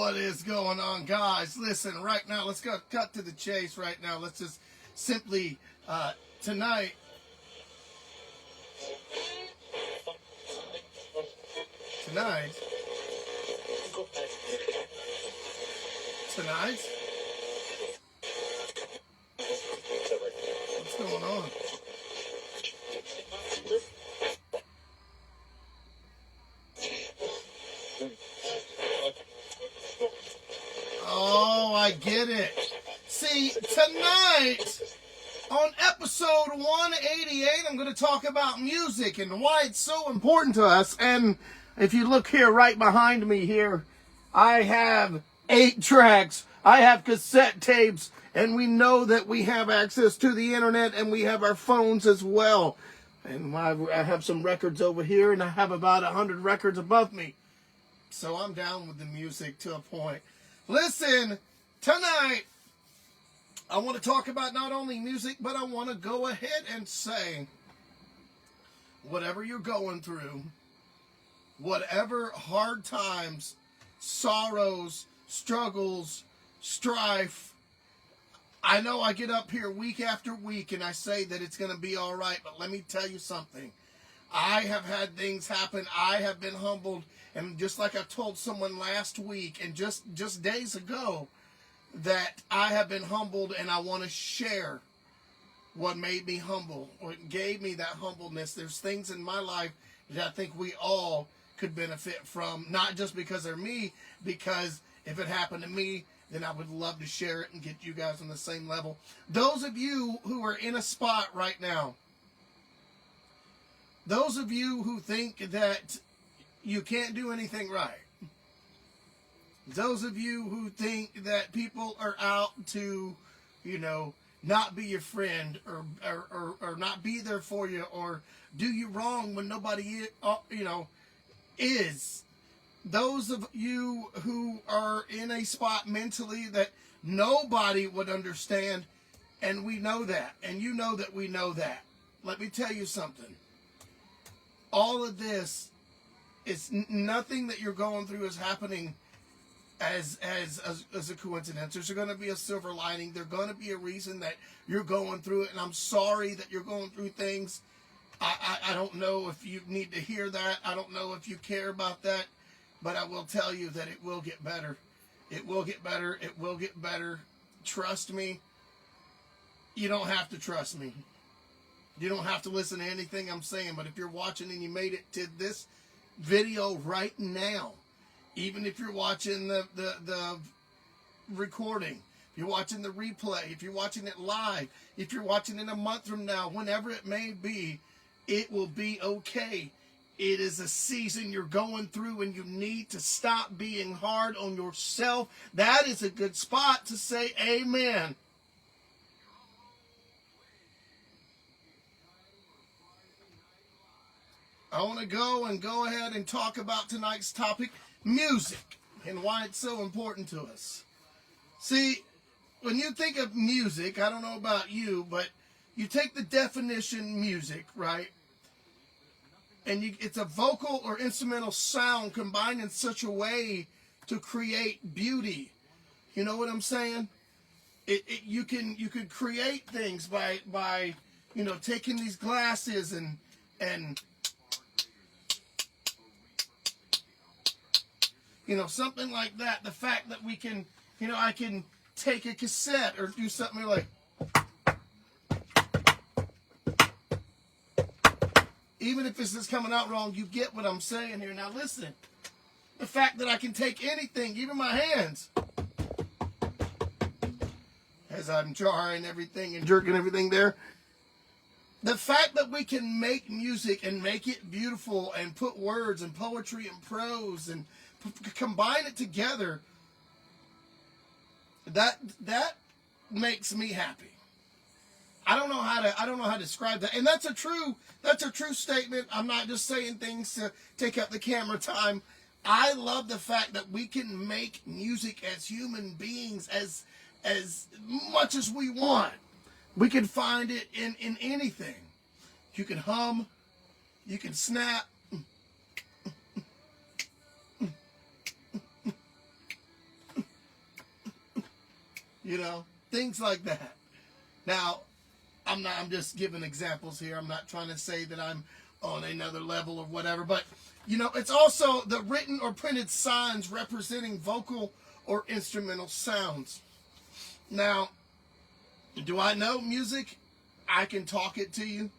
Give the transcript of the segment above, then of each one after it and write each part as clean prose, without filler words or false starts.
What is going on, guys? Listen, right now, let's go cut to the chase right now. Let's just simply, tonight, tonight, what's going on? Oh, I get it. See, tonight, on episode 188, I'm going to talk about music and why it's so important to us. And if you look here right behind me here, I have 8 tracks. I have cassette tapes. And we know that we have access to the internet and we have our phones as well. And I have some records over here and I have about 100 records above me. So I'm down with the music to a point. Listen, tonight, I want to talk about not only music, but I want to go ahead and say, whatever you're going through, whatever hard times, sorrows, struggles, strife, I know I get up here week after week and I say that it's going to be all right, but let me tell you something. I have had things happen. I have been humbled. And just like I told someone last week and just days ago, that I have been humbled and I want to share what made me humble, or it gave me that humbleness. There's things in my life that I think we all could benefit from, not just because they're me, because if it happened to me, then I would love to share it and get you guys on the same level. Those of you who are in a spot right now, those of you who think that you can't do anything right, those of you who think that people are out to, not be your friend or not be there for you or do you wrong when nobody, is. Those of you who are in a spot mentally that nobody would understand, and we know that, and you know that we know that. Let me tell you something. All of this, it's nothing that you're going through is happening as a coincidence. There's going to be a silver lining. There's going to be a reason that you're going through it, and I'm sorry that you're going through things. I don't know if you need to hear that. I don't know if you care about that, but I will tell you that it will get better. It will get better. It will get better. Trust me. You don't have to trust me. You don't have to listen to anything I'm saying, but if you're watching and you made it to this video right now, even if you're watching the recording, if you're watching the replay, if you're watching it live, if you're watching it a month from now, whenever it may be, it will be okay. It is a season you're going through and you need to stop being hard on yourself. That is a good spot to say amen. I want to go ahead and talk about tonight's topic, music, and why it's so important to us. See, when you think of music, I don't know about you, but you take the definition music, right? And it's a vocal or instrumental sound combined in such a way to create beauty. You know what I'm saying? You can create things by taking these glasses and something like that. The fact that we can, I can take a cassette or do something like, even if this is coming out wrong, you get what I'm saying here. Now listen, the fact that I can take anything, even my hands, as I'm jarring everything and jerking everything there. The fact that we can make music and make it beautiful and put words and poetry and prose and combine it together, that makes me happy. I don't know how to describe that. And that's a true statement. I'm not just saying things to take up the camera time. I love the fact that we can make music as human beings as much as we want. We can find it in anything. You can hum, you can snap, You know, things like that. Now, I'm just giving examples here. I'm not trying to say that I'm on another level or whatever, but you know, it's also the written or printed signs representing vocal or instrumental sounds. Now, do I know music? I can talk it to you.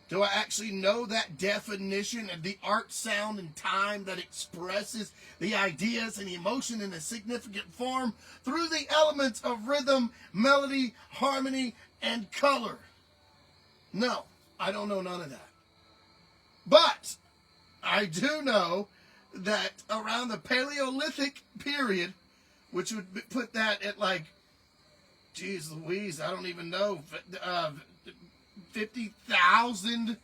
Do I actually know that definition of the art, sound, and time that expresses the ideas and emotion in a significant form through the elements of rhythm, melody, harmony, and color? No, I don't know none of that. But I do know that around the Paleolithic period, which would put that at like, geez Louise, I don't even know, 50,000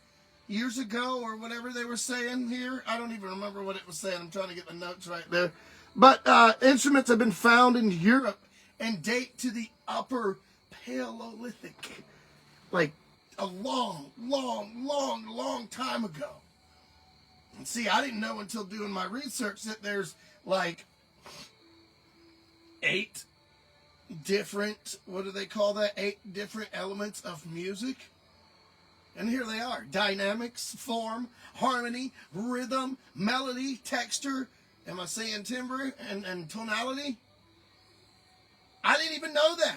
years ago or whatever they were saying here. I don't even remember what it was saying. I'm trying to get the notes right there. But instruments have been found in Europe and date to the upper Paleolithic. Like a long, long, long, long time ago. And see, I didn't know until doing my research that there's like 8 different, what do they call that? 8 different elements of music. And here they are: dynamics, form, harmony, rhythm, melody, texture. Am I saying timbre and tonality? I didn't even know that.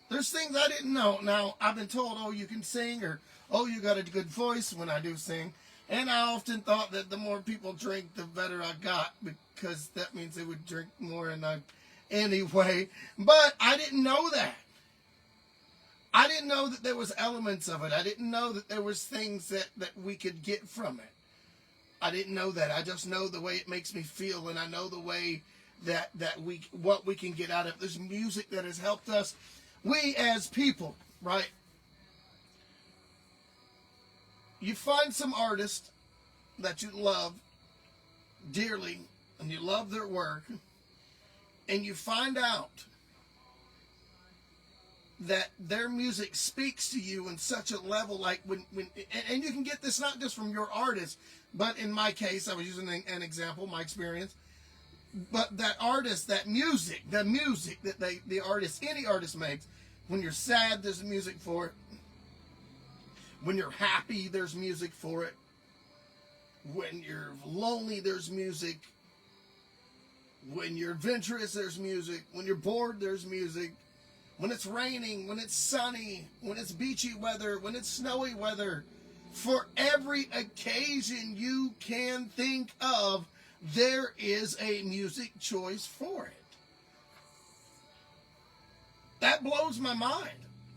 There's things I didn't know. Now, I've been told, oh, you can sing, or oh, you got a good voice when I do sing. And I often thought that the more people drink, the better I got, because that means they would drink more and anyway. But I didn't know that. I didn't know that there was elements of it. I didn't know that there was things that we could get from it. I didn't know that. I just know the way it makes me feel, and I know the way that what we can get out of it. There's music that has helped us. We as people, right? You find some artist that you love dearly, and you love their work, and you find out that their music speaks to you in such a level, like and you can get this not just from your artist, but in my case, I was using an example, my experience, but that artist, that music, the music that the artist, any artist makes, when you're sad, there's music for it. When you're happy, there's music for it. When you're lonely, there's music. When you're adventurous, there's music. When you're bored, there's music. When it's raining, when it's sunny, when it's beachy weather, when it's snowy weather. For every occasion you can think of, there is a music choice for it. That blows my mind.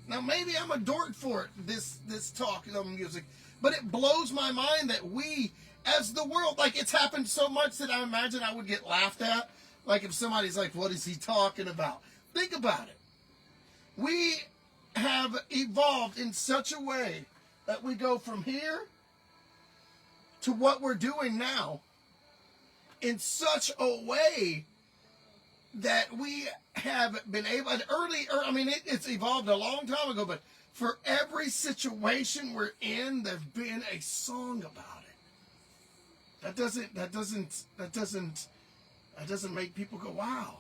Now, maybe I'm a dork for it, this talk of music, but it blows my mind that we, as the world, like, it's happened so much that I imagine I would get laughed at. Like, if somebody's like, what is he talking about? Think about it. We have evolved in such a way that we go from here to what we're doing now in such a way that we have been able, it's evolved a long time ago, but for every situation we're in, there's been a song about it. That doesn't make people go, wow.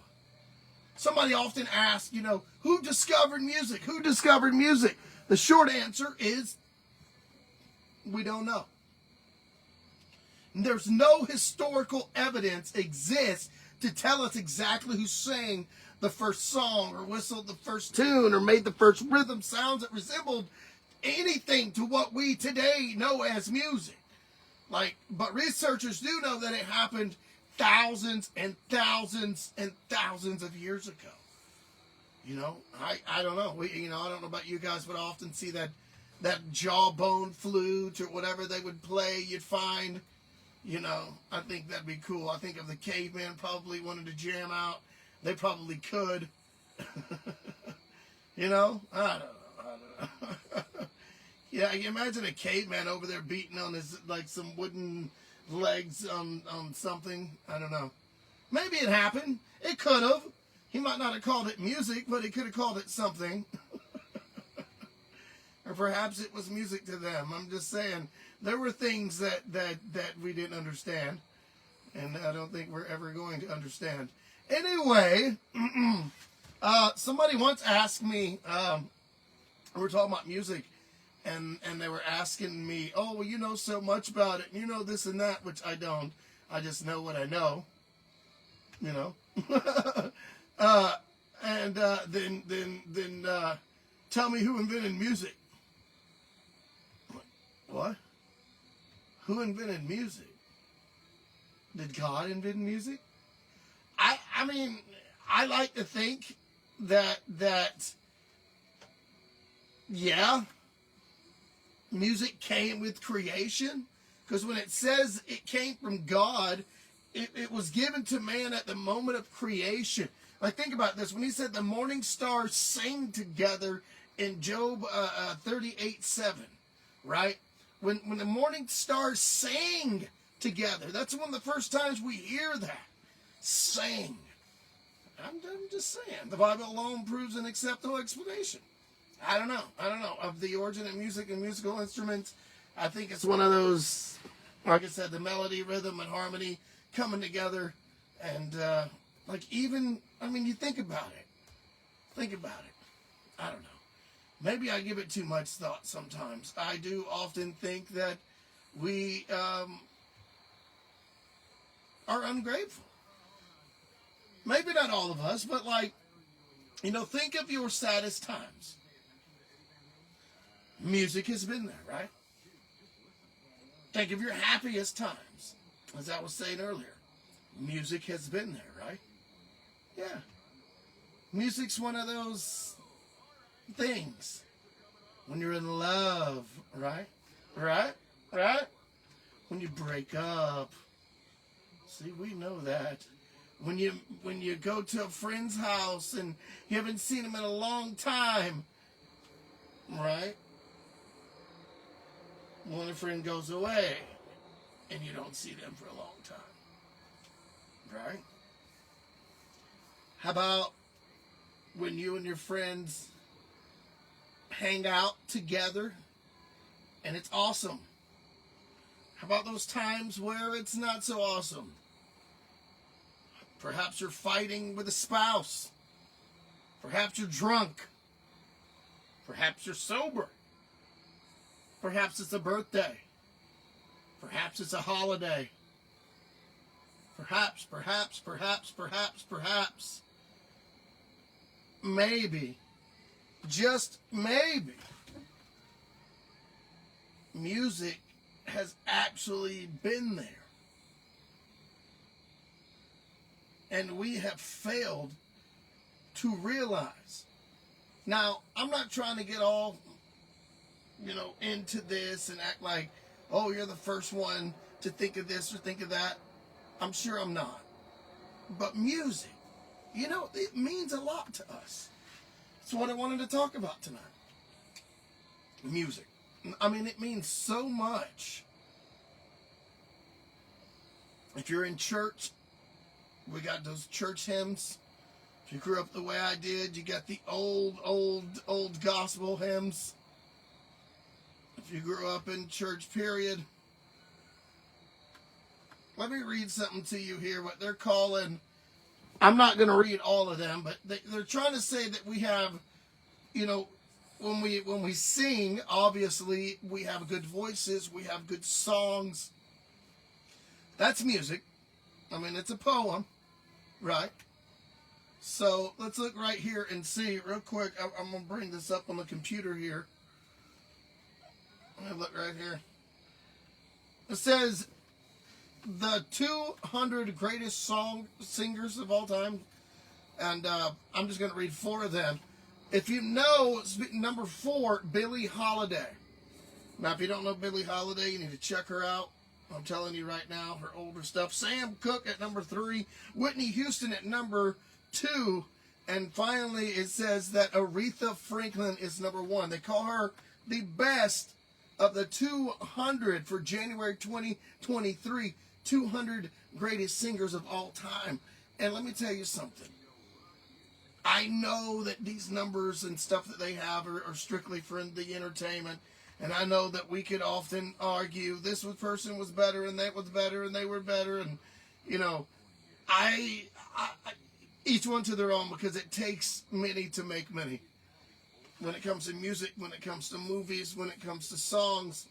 Somebody often asks, who discovered music? Who discovered music? The short answer is, we don't know. There's no historical evidence exists to tell us exactly who sang the first song, or whistled the first tune, or made the first rhythm sounds that resembled anything to what we today know as music. But researchers do know that it happened thousands and thousands and thousands of years ago. I don't know. I don't know about you guys, but I often see that jawbone flute or whatever they would play, you'd find, I think that'd be cool. I think if the caveman probably wanted to jam out, they probably could. I don't know. Yeah, you imagine a caveman over there beating on his, like, some wooden legs on something. I don't know. Maybe it happened. It could have. He might not have called it music, but he could have called it something. Or perhaps it was music to them. I'm just saying, there were things that we didn't understand, and I don't think we're ever going to understand. Anyway, Somebody once asked me, we were talking about music, and they were asking me, oh, well, you know so much about it, and you know this and that, which I don't. I just know what I know, you know. And then tell me who invented music. What? Who invented music? Did God invent music? I mean, I like to think that yeah, music came with creation, because when it says it came from God, it was given to man at the moment of creation. Like, think about this. When he said the morning stars sang together in Job 38:7, right? When the morning stars sang together, that's one of the first times we hear that. Sang. I'm just saying. The Bible alone proves an acceptable explanation. I don't know. Of the origin of music and musical instruments, I think it's one of those, like I said, the melody, rhythm, and harmony coming together. And, you think about it. I don't know. Maybe I give it too much thought sometimes. I do often think that we are ungrateful. Maybe not all of us, but think of your saddest times. Music has been there, right? Think of your happiest times. As I was saying earlier, music has been there, right? Yeah. Music's one of those things. When you're in love, right? Right? When you break up. See, we know that. When you go to a friend's house and you haven't seen them in a long time, right? When a friend goes away and you don't see them for a long time, right? How about when you and your friends hang out together and it's awesome? How about those times where it's not so awesome? Perhaps you're fighting with a spouse. Perhaps you're drunk. Perhaps you're sober. Perhaps it's a birthday. Perhaps it's a holiday. Perhaps. Maybe, just maybe, music has actually been there. And we have failed to realize. Now, I'm not trying to get all, into this and act like, oh, you're the first one to think of this or think of that. I'm sure I'm not. But music, it means a lot to us. That's what I wanted to talk about tonight. Music. It means so much. If you're in church, we got those church hymns. If you grew up the way I did, you got the old gospel hymns. If you grew up in church, period. Let me read something to you here, what they're calling. I'm not going to read all of them, but they're trying to say that we have, when we sing, obviously we have good voices, we have good songs. That's music. It's a poem, right? So let's look right here and see real quick. I'm going to bring this up on the computer here. I'm going to look right here. It says the 200 greatest singers of all time. And I'm just going to read 4 of them. If you know, number 4, Billie Holiday. Now, if you don't know Billie Holiday, you need to check her out. I'm telling you right now, her older stuff. Sam Cooke at number 3. Whitney Houston at number 2. And finally, it says that Aretha Franklin is number 1. They call her the best of the 200 for January 2023. 200 greatest singers of all time. And let me tell you something. I know that these numbers and stuff that they have are strictly for the entertainment. And I know that we could often argue this person was better and that was better and they were better. And, each one to their own, because it takes many to make many. When it comes to music, when it comes to movies, when it comes to songs,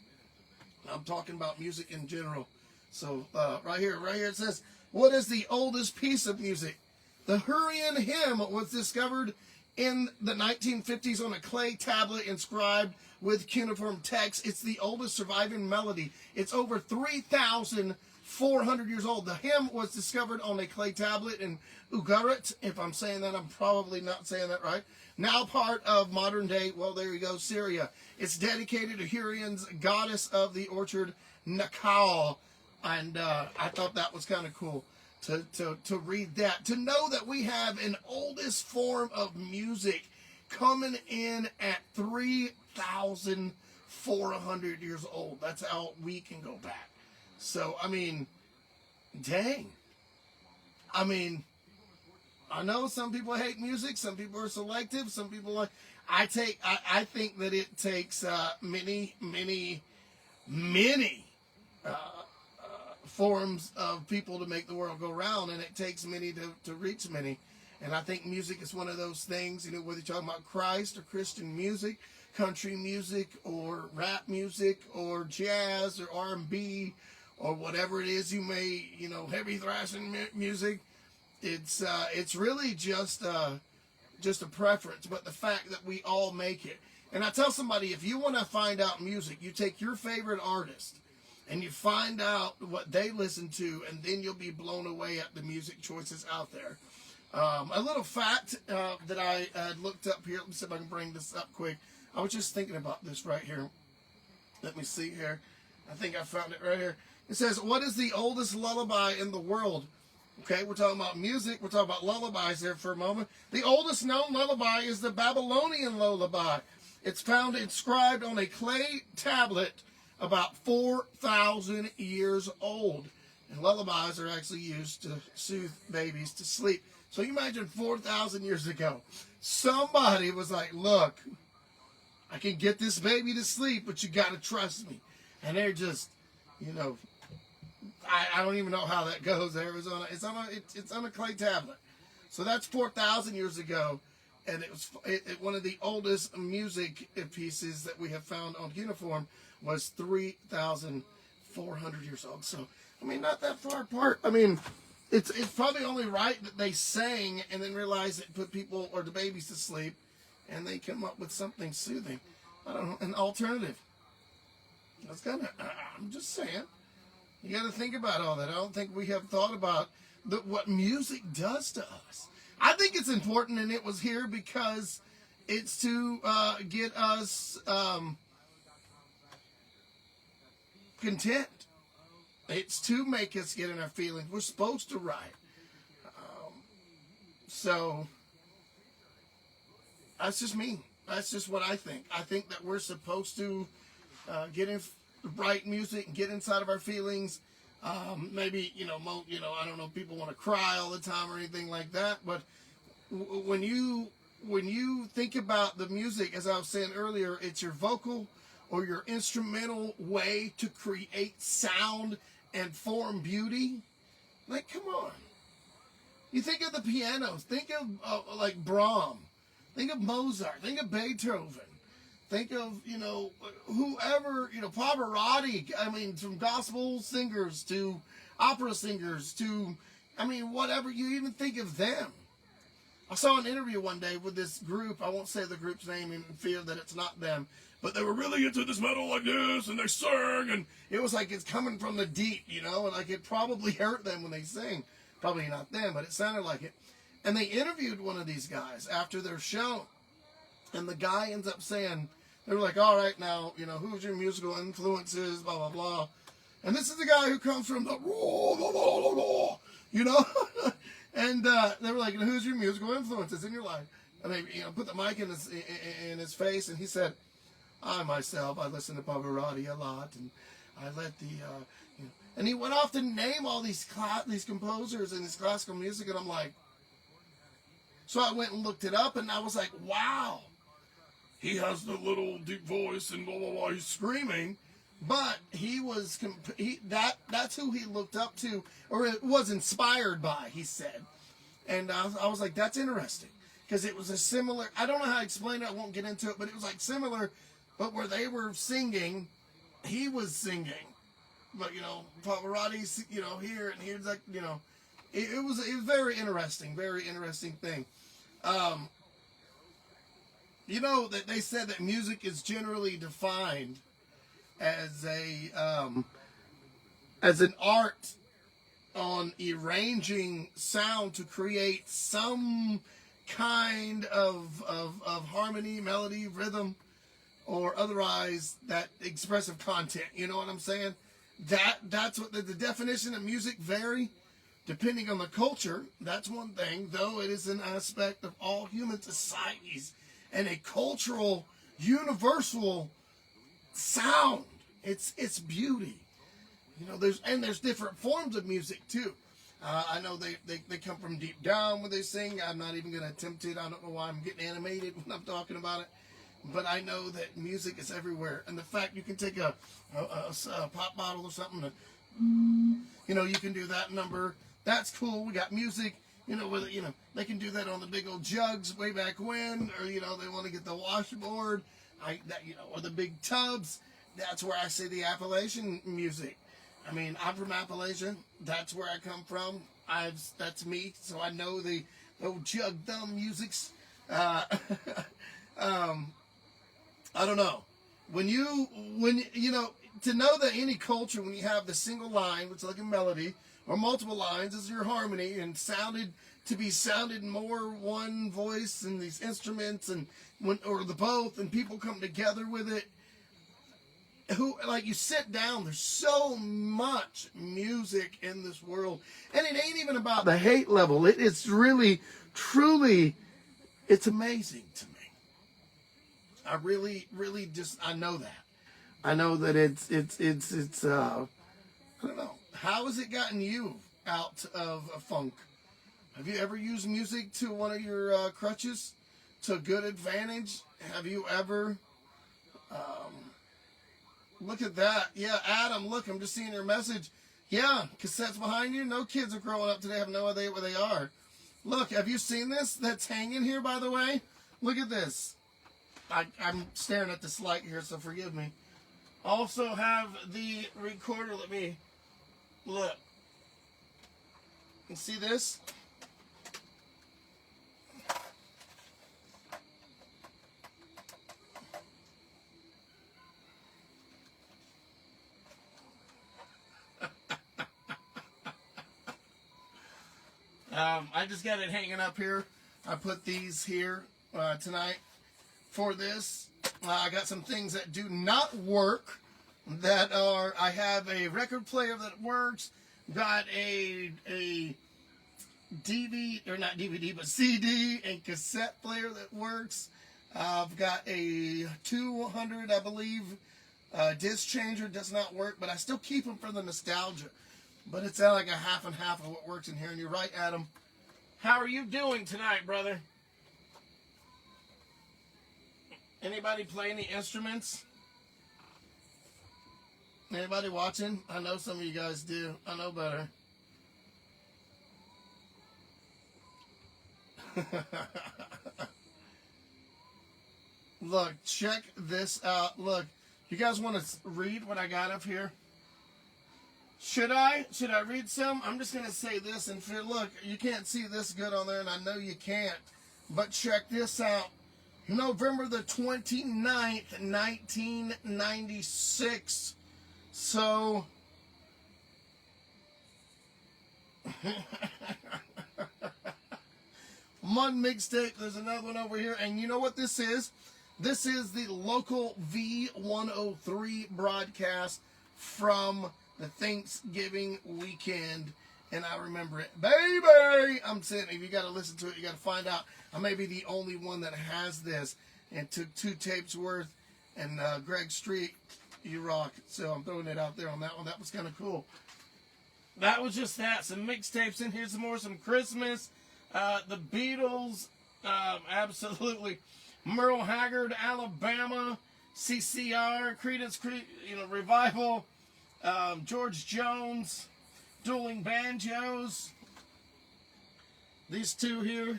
I'm talking about music in general. So right here it says, what is the oldest piece of music? The Hurrian hymn was discovered in the 1950s on a clay tablet inscribed with cuneiform text. It's the oldest surviving melody. It's over 3,400 years old. The hymn was discovered on a clay tablet in Ugarit. If I'm saying that, I'm probably not saying that right. Now part of modern day, well, there you go, Syria. It's dedicated to Hurrian's goddess of the orchard, Nakal. And I thought that was kind of cool to read that. To know that we have an oldest form of music coming in at 3,400 years old. That's how we can go back. So, I mean, dang. I mean, I know some people hate music. Some people are selective. Some people like. I think that it takes many forms of people to make the world go round, and it takes many to reach many. And I think music is one of those things. You know, whether you're talking about Christ or Christian music, country music, or rap music, or jazz, or R&B, or whatever it is you may, you know, heavy thrashing music. It's really just a preference, but the fact that we all make it. And I tell somebody, if you want to find out music, you take your favorite artist and you find out what they listen to, and then you'll be blown away at the music choices out there. A little fact that I had looked up here. Let me see if I can bring this up quick. I was just thinking about this right here. Let me see here. I think I found it right here. It says, what is the oldest lullaby in the world? Okay, we're talking about music. We're talking about lullabies here for a moment. The oldest known lullaby is the Babylonian lullaby. It's found inscribed on a clay tablet about 4,000 years old. And lullabies are actually used to soothe babies to sleep. So you imagine 4,000 years ago, somebody was like, look, I can get this baby to sleep, but you got to trust me. And they're just, you know, I don't even know how that goes. It's on a clay tablet. So that's 4,000 years ago. And it was one of the oldest music pieces that we have found on cuneiform was 3,400 years old. So, I mean, not that far apart. I mean, it's probably only right that they sang and then realized it put people or the babies to sleep, and they come up with something soothing. I don't know, an alternative. That's kind of, I'm just saying. You got to think about all that. I don't think we have thought about what music does to us. I think it's important, and it was here because it's to get us content. It's to make us get in our feelings. We're supposed to write. So that's just me. That's just what I think. I think that we're supposed to write music and get inside of our feelings. Maybe, I don't know, people want to cry all the time or anything like that. But when you think about the music, as I was saying earlier, it's your vocal or your instrumental way to create sound and form beauty. Like, come on. You think of the pianos. Think of like Brahms. Think of Mozart. Think of Beethoven. Think of, whoever, Pavarotti. I mean, from gospel singers to opera singers to, whatever. You even think of them. I saw an interview one day with this group. I won't say the group's name in fear that it's not them. But they were really into this metal like this, and they sang, and it was like it's coming from the deep, and like it probably hurt them when they sing. Probably not them, but it sounded like it. And they interviewed one of these guys after their show, and the guy ends up saying, they were like, all right, now, who's your musical influences, blah, blah, blah. And this is the guy who comes from the, and they were like, who's your musical influences in your life? And they, put the mic in his face, and he said, I listen to Pavarotti a lot, and I let and he went off to name all these composers and this classical music, and I'm like, so I went and looked it up, and I was like, wow, he has the little deep voice and blah, blah, blah, he's screaming, but that's who he looked up to, or it was inspired by, he said. And I was like, that's interesting. Because it was a similar, I don't know how to explain it, I won't get into it, but it was like similar, but where they were singing, he was singing. But, Pavarotti, here and here's like, it was very interesting thing. That they said that music is generally defined as as an art on arranging sound to create some kind of harmony, melody, rhythm, or otherwise that expressive content. You know what I'm saying? That's what the definition of music vary depending on the culture. That's one thing, though it is an aspect of all human societies and a cultural, universal sound. It's beauty. There's different forms of music too. I know they come from deep down when they sing. I'm not even going to attempt it. I don't know why I'm getting animated when I'm talking about it. But I know that music is everywhere. And the fact you can take a pop bottle or something, you can do that number. That's cool. We got music, they can do that on the big old jugs way back when, or, they want to get the washboard, or the big tubs. That's where I see the Appalachian music. I mean, I'm from Appalachia. That's where I come from. That's me. So I know the old jug thumb musics. I don't know. To know that any culture, when you have the single line, which is like a melody, or multiple lines, is your harmony, and sounded more one voice and these instruments, or the both, and people come together with it. You sit down, there's so much music in this world, and it ain't even about the hate level. It's really, truly, it's amazing to me. I really, really I know that. I know that it's I don't know. How has it gotten you out of funk? Have you ever used music to one of your crutches to good advantage? Have you ever, look at that. Yeah, Adam, look, I'm just seeing your message. Yeah, cassettes behind you. No kids are growing up today have no idea where they are. Look, have you seen this? That's hanging here, by the way. Look at this. I'm staring at this light here, so forgive me. Also have the recorder. Let me look. You see this? I just got it hanging up here. I put these here tonight for this. I got some things that do not work. I have a record player that works. Got a DVD, or not DVD, but CD and cassette player that works. I've got a 200, I believe, disc changer. Does not work, but I still keep them for the nostalgia. But it's like a half and half of what works in here. And you're right, Adam. How are you doing tonight, brother? Anybody play any instruments? Anybody watching? I know some of you guys do. I know better. Look, check this out. Look, you guys want to read what I got up here? Should I read some? I'm just going to say this, and look, you can't see this good on there, and I know you can't, but check this out. November the 29th, 1996. So, one mixtape, there's another one over here, and you know what this is? This is the local V103 broadcast from the Thanksgiving weekend, and I remember it. Baby! I'm saying, if you got to listen to it, you got to find out. I may be the only one that has this, and took 2 tapes worth, and Greg Street, you rock. So I'm throwing it out there on that one. That was kind of cool. That was just that. Some mixtapes in here, some Christmas, the Beatles, absolutely. Merle Haggard, Alabama, CCR, Creedence, Revival, George Jones, Dueling Banjos, These two here.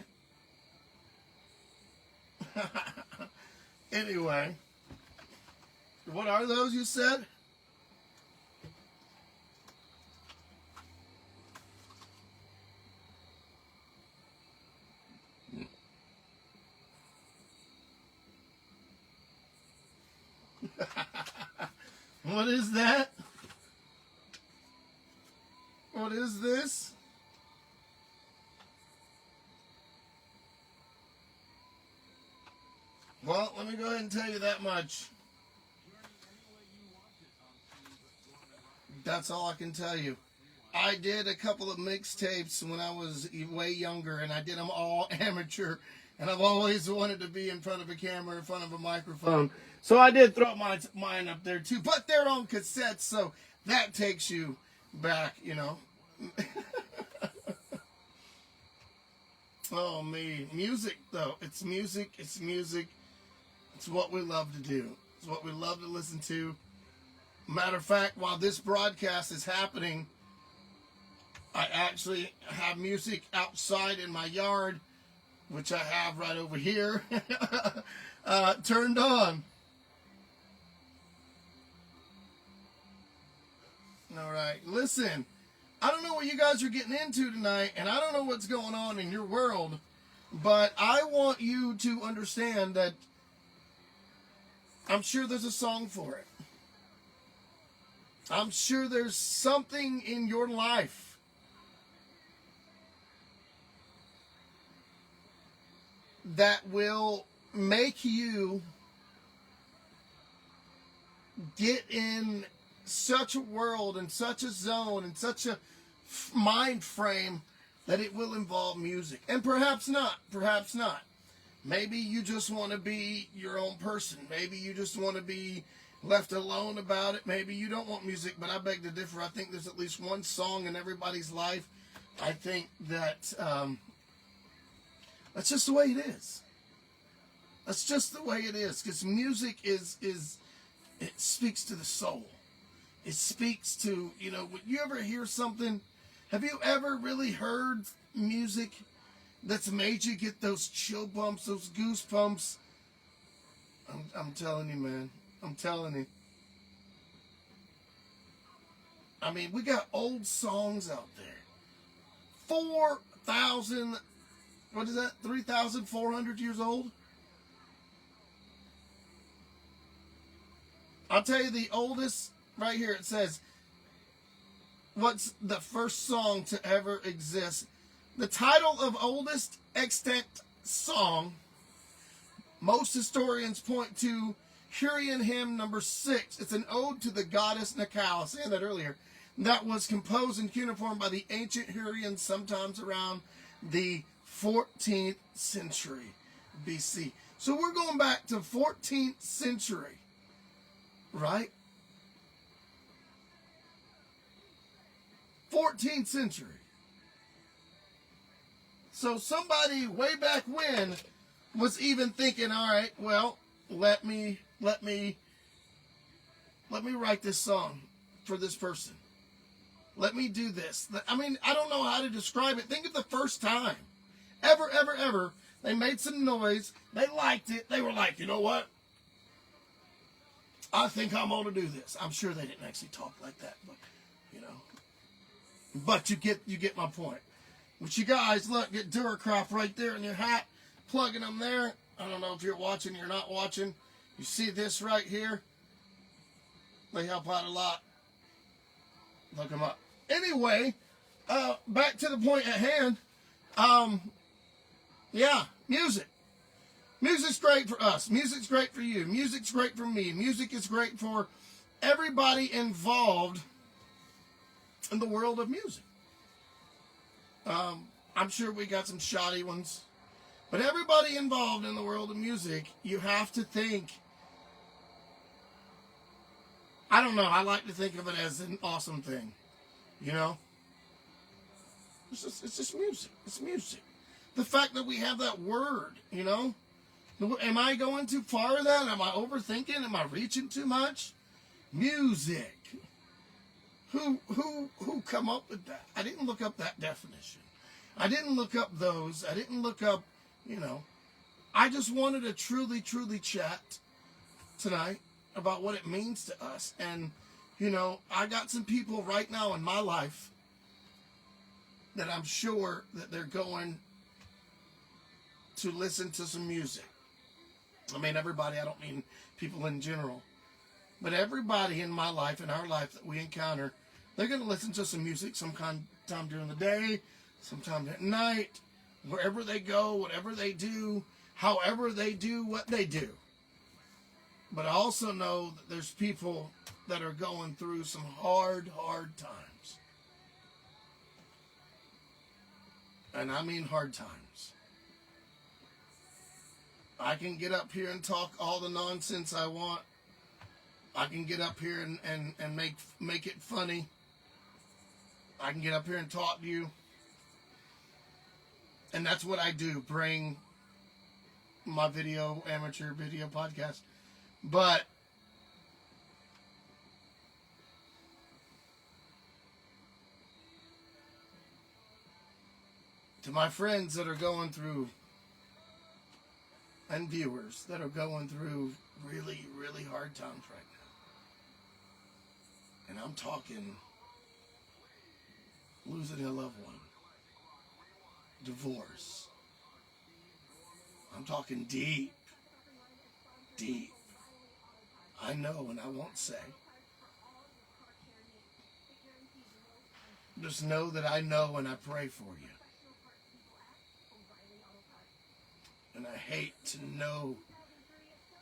Anyway, what are those you said? What is that? What is this? Well, let me go ahead and tell you that much. That's all I can tell you. I did a couple of mixtapes when I was way younger, and I did them all amateur. And I've always wanted to be in front of a camera, in front of a microphone. So I did throw mine up there too. But they're on cassettes, so that takes you back, you know. Oh, me. Music, though. It's music. It's music. It's what we love to do. It's what we love to listen to. Matter of fact, while this broadcast is happening, I actually have music outside in my yard, which I have right over here, turned on. All right, listen, I don't know what you guys are getting into tonight, and I don't know what's going on in your world, but I want you to understand that I'm sure there's a song for it. I'm sure there's something in your life that will make you get in such a world and such a zone and such a mind frame that it will involve music. And perhaps not. Perhaps not. Maybe you just want to be your own person. Maybe you just want to be left alone about it. Maybe you don't want music, but I beg to differ. I think there's at least one song in everybody's life. I think that that's just the way it is. That's just the way it is. Because music it speaks to the soul. It speaks to, you know, when you ever hear something, have you ever really heard music that's made you get those chill bumps, those goosebumps? I'm telling you, man. I'm telling you. I mean, we got old songs out there. 4,000, what is that? 3,400 years old? I'll tell you the oldest right here. It says, what's the first song to ever exist? The title of oldest extant song, most historians point to Hurrian hymn number 6. It's an ode to the goddess Nakau. I was saying that earlier. That was composed and cuneiform by the ancient Hurrians sometimes around the 14th century BC. So we're going back to 14th century, right? 14th century. So somebody way back when was even thinking, all right, well, let me write this song for this person. Let me do this. I mean, I don't know how to describe it. Think of the first time ever they made some noise. They liked it. They were like, you know what? I think I'm going to do this. I'm sure they didn't actually talk like that, but you know. But you get my point. But you guys, look, get Duracraft right there in your hat, plugging them there. I don't know if you're watching, you're not watching. You see this right here? They help out a lot. Look them up. Anyway, back to the point at hand. Yeah, music. Music's great for us. Music's great for you. Music's great for me. Music is great for everybody involved in the world of music. I'm sure we got some shoddy ones. But everybody involved in the world of music, you have to think. I don't know. I like to think of it as an awesome thing. You know? It's just music. It's music. The fact that we have that word, you know? Am I going too far with that? Am I overthinking? Am I reaching too much? Music. Who come up with that? I didn't look up that definition. I didn't look up those. I didn't look up, you know. I just wanted to truly, truly chat tonight about what it means to us. And, you know, I got some people right now in my life that I'm sure that they're going to listen to some music. I mean, everybody, I don't mean people in general. But everybody in my life, in our life that we encounter, they're going to listen to some music sometime during the day, sometime at night, wherever they go, whatever they do, however they do what they do. But I also know that there's people that are going through some hard times. And I mean hard times. I can get up here and talk all the nonsense I want. I can get up here and make it funny. I can get up here and talk to you. And that's what I do, bring my amateur video podcast. But to my friends that are going through, and viewers that are going through really, really hard times right now. And I'm talking losing a loved one, divorce. I'm talking deep. I know, and I won't say. Just know that I know and I pray for you. And I hate to know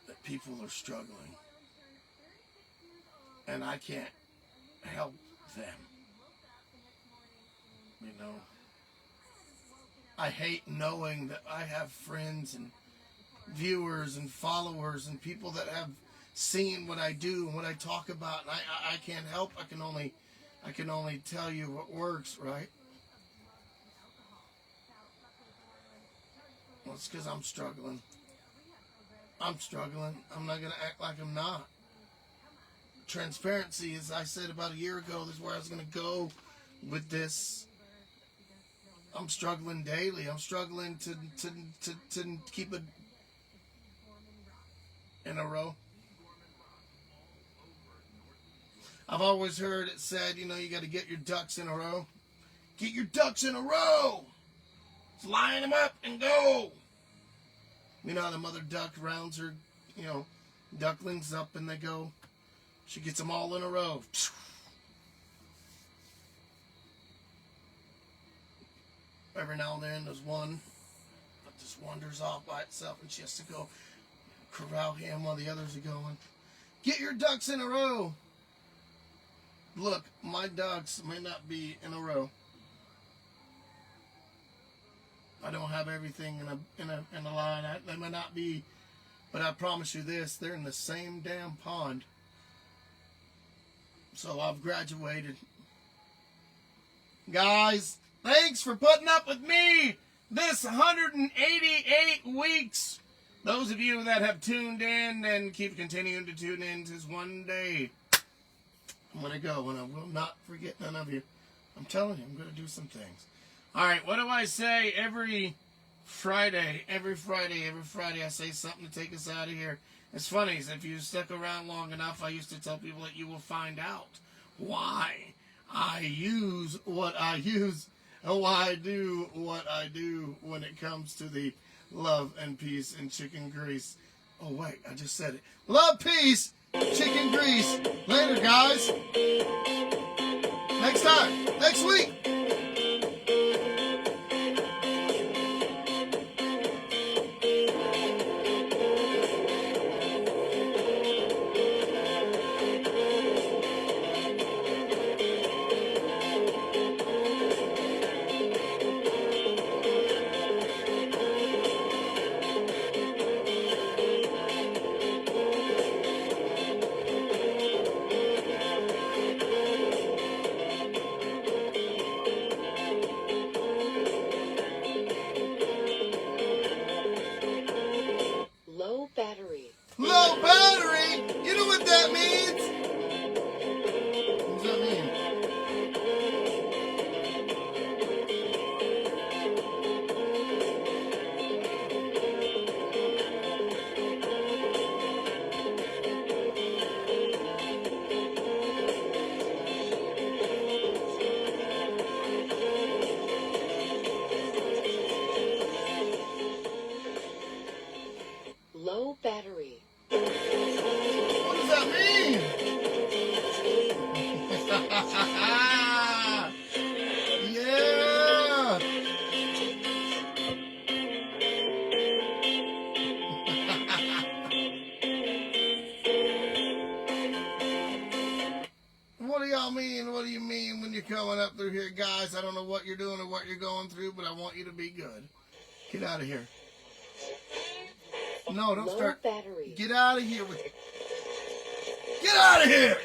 that people are struggling. And I can't help them. You know, I hate knowing that I have friends and viewers and followers and people that have seen what I do and what I talk about, and I can't help. I can only tell you what works, right? Well, it's because I'm struggling. I'm not going to act like I'm not. Transparency, as I said about a year ago, this is where I was going to go with this. I'm struggling daily. I'm struggling to keep it in a row. I've always heard it said, you know, you got to get your ducks in a row. Get your ducks in a row. Just line them up and go. You know how the mother duck rounds her, you know, ducklings up and they go. She gets them all in a row. Every now and then there's one that just wanders off by itself and she has to go corral him while the others are going. Get your ducks in a row. Look, my ducks may not be in a row. I don't have everything in a line. They may not be, but I promise you this: they're in the same damn pond. So I've graduated, guys. Thanks for putting up with me this 188 weeks. Those of you that have tuned in and keep continuing to tune in, because one day I'm going to go and I will not forget none of you. I'm telling you, I'm going to do some things. All right, what do I say every Friday? Every Friday I say something to take us out of here. It's funny, if you stuck around long enough, I used to tell people that you will find out why I use what I use and why I do what I do when it comes to the love and peace and chicken grease. Oh, wait, I just said it. Love, peace, chicken grease. Later, guys. Next time. Next week. you coming up through here, guys. I don't know what you're doing or what you're going through, but I want you to be good. Get out of here. No, don't start. Battery. Get out of here with. Get out of here!